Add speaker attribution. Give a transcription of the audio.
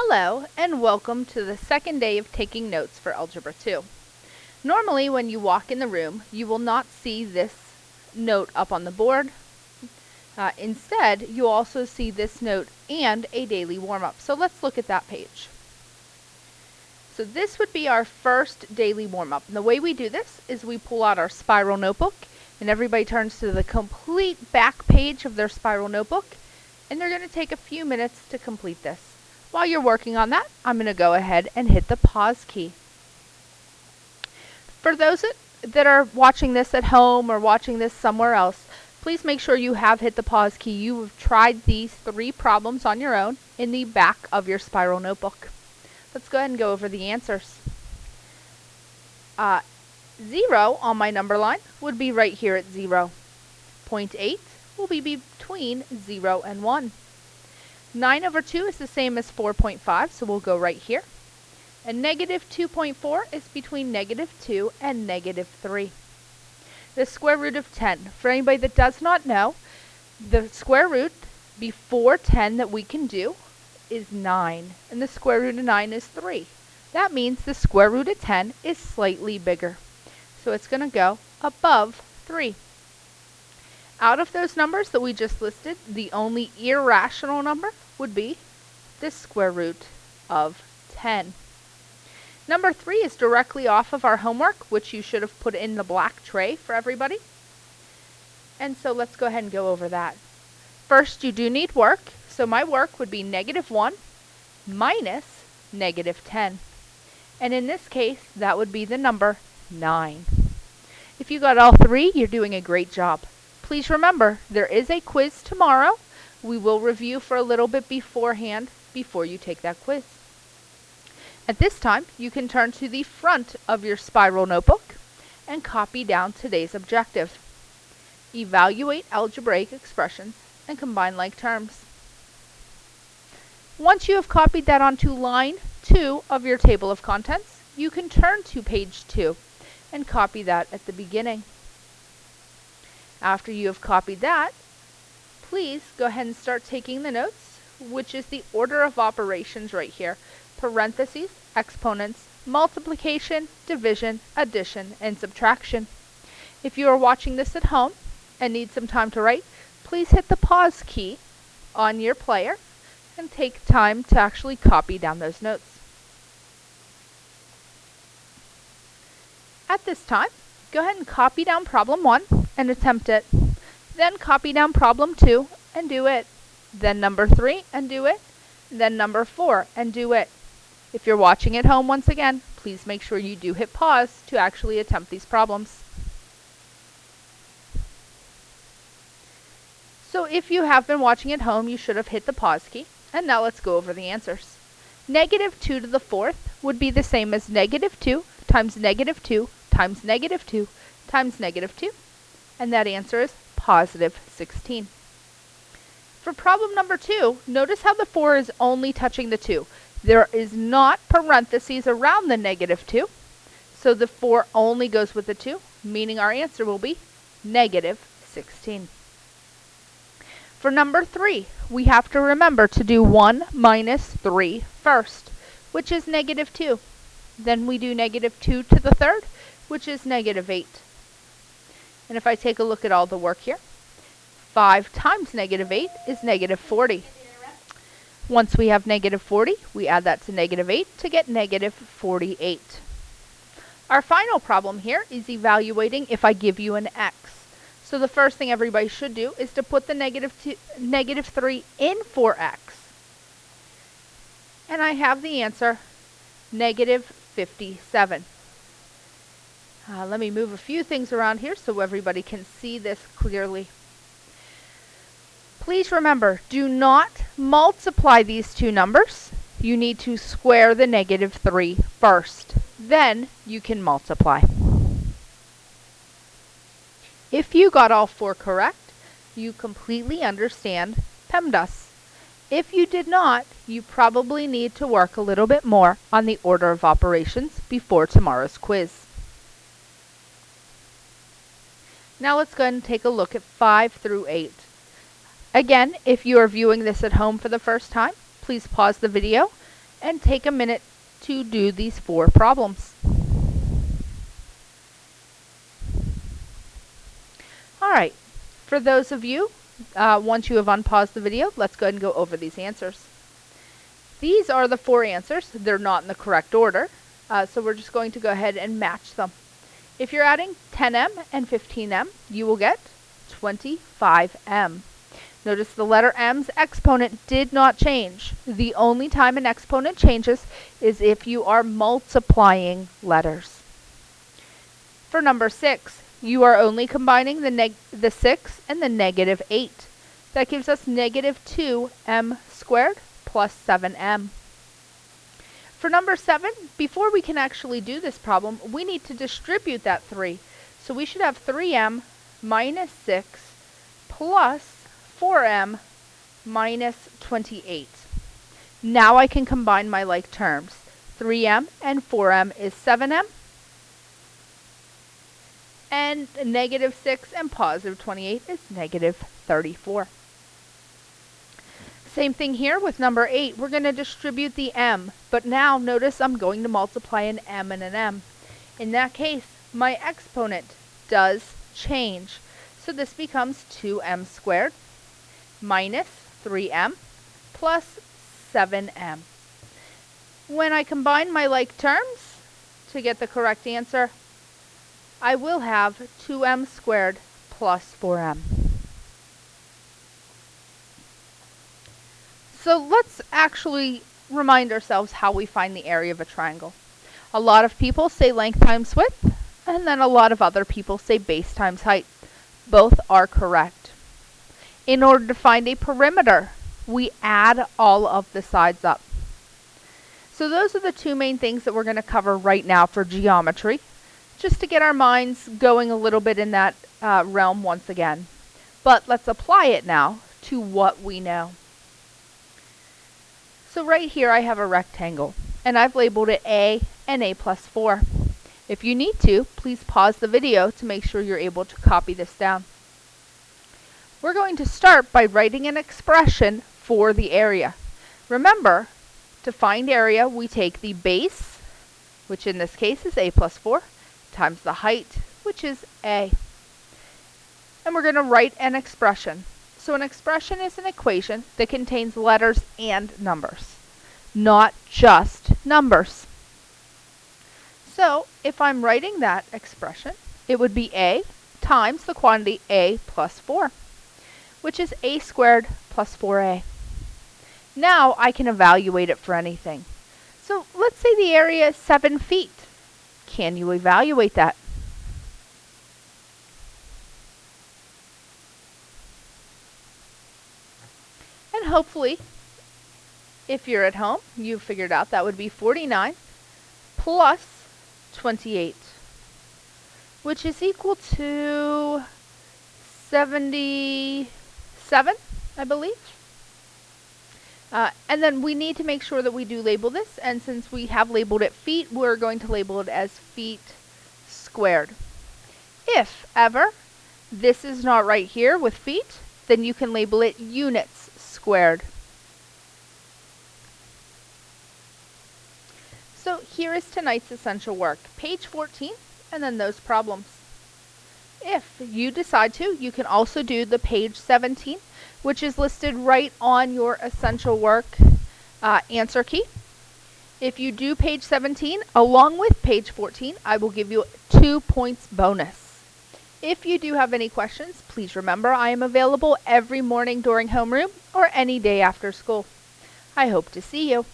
Speaker 1: Hello and welcome to the second day of taking notes for Algebra 2. Normally when you walk in the room, you will not see this note up on the board. Instead, you also see this note and a daily warm-up. So let's look at that page. So this would be our first daily warm-up. And the way we do this is we pull out our spiral notebook and everybody turns to the complete back page of their spiral notebook and they're going to take a few minutes to complete this. While you're working on that, I'm going to go ahead and hit the pause key. For those that are watching this at home or watching this somewhere else, please make sure you have hit the pause key. You have tried these 3 problems on your own in the back of your spiral notebook. Let's go ahead and go over the answers. 0 on my number line would be right here at 0. 0.8 will be between 0 and 1. 9 over 2 is the same as 4.5, so we'll go right here. And negative 2.4 is between negative 2 and negative 3. The square root of 10. For anybody that does not know, the square root before 10 that we can do is 9. And the square root of 9 is 3. That means the square root of 10 is slightly bigger. So it's going to go above 3. Out of those numbers that we just listed, the only irrational number would be the square root of 10. Number 3 is directly off of our homework, which you should have put in the black tray for everybody. And so let's go ahead and go over that. First, you do need work. So my work would be negative 1 minus negative 10. And in this case, that would be the number 9. If you got all 3, you're doing a great job. Please remember, there is a quiz tomorrow. We will review for a little bit beforehand before you take that quiz. At this time, you can turn to the front of your spiral notebook and copy down today's objective. Evaluate algebraic expressions and combine like terms. Once you have copied that onto line 2 of your table of contents, you can turn to page 2 and copy that at the beginning. After you have copied that, please go ahead and start taking the notes, which is the order of operations right here. Parentheses, exponents, multiplication, division, addition, and subtraction. If you are watching this at home and need some time to write, please hit the pause key on your player and take time to actually copy down those notes. At this time, go ahead and copy down problem 1 and attempt it. Then copy down problem 2 and do it. Then number 3 and do it. Then number 4 and do it. If you're watching at home once again, please make sure you do hit pause to actually attempt these problems. So if you have been watching at home, you should have hit the pause key. And now let's go over the answers. Negative 2 to the 4th would be the same as negative 2 times negative 2 times negative 2 times negative 2. And that answer is positive 16. For problem number 2, notice how the 4 is only touching the 2. There is not parentheses around the negative 2, so the 4 only goes with the 2, meaning our answer will be negative 16. For number 3, we have to remember to do 1 minus 3 first, which is negative 2. Then we do negative 2 to the 3rd, which is negative 8. And if I take a look at all the work here, 5 times negative 8 is negative 40. Once we have negative 40, we add that to negative 8 to get negative 48. Our final problem here is evaluating if I give you an x. So the first thing everybody should do is to put the negative 3 in for x. And I have the answer, negative 57. Let me move a few things around here so everybody can see this clearly. Please remember, do not multiply these two numbers. You need to square the negative 3 first. Then you can multiply. If you got all 4 correct, you completely understand PEMDAS. If you did not, you probably need to work a little bit more on the order of operations before tomorrow's quiz. Now let's go ahead and take a look at 5 through 8. Again, if you are viewing this at home for the first time, please pause the video and take a minute to do these 4 problems. All right, for those of you, once you have unpaused the video, let's go ahead and go over these answers. These are the 4 answers. They're not in the correct order, so we're just going to go ahead and match them. If you're adding 10m and 15m, you will get 25m. Notice the letter m's exponent did not change. The only time an exponent changes is if you are multiplying letters. For number 6, you are only combining the 6 and the negative 8. That gives us negative 2m squared plus 7m. For number 7, before we can actually do this problem, we need to distribute that 3. So we should have 3m minus 6 plus 4m minus 28. Now I can combine my like terms. 3m and 4m is 7m. And negative 6 and positive 28 is negative 34. Same thing here with number 8. We're going to distribute the m, but now notice I'm going to multiply an m and an m. In that case, my exponent does change. So this becomes 2m squared minus 3m plus 7m. When I combine my like terms to get the correct answer, I will have 2m squared plus 4m. So let's actually remind ourselves how we find the area of a triangle. A lot of people say length times width, and then a lot of other people say base times height. Both are correct. In order to find a perimeter, we add all of the sides up. So those are the 2 main things that we're going to cover right now for geometry, just to get our minds going a little bit in that realm once again. But let's apply it now to what we know. So right here I have a rectangle, and I've labeled it A and A plus 4. If you need to, please pause the video to make sure you're able to copy this down. We're going to start by writing an expression for the area. Remember, to find area, we take the base, which in this case is A plus 4, times the height, which is A. And we're going to write an expression. So an expression is an equation that contains letters and numbers, not just numbers. So if I'm writing that expression, it would be A times the quantity A plus 4, which is A squared plus 4A. Now I can evaluate it for anything. So let's say the area is 7 feet. Can you evaluate that? And hopefully, if you're at home, you've figured out that would be 49 plus 28, which is equal to 77, I believe. And then we need to make sure that we do label this, and since we have labeled it feet, we're going to label it as feet squared. If ever this is not right here with feet, then you can label it units squared. So here is tonight's essential work, page 14, and then those problems. If you decide to, you can also do the page 17, which is listed right on your essential work answer key. If you do page 17 along with page 14, I will give you 2 points bonus. If you do have any questions, please remember I am available every morning during homeroom or any day after school. I hope to see you.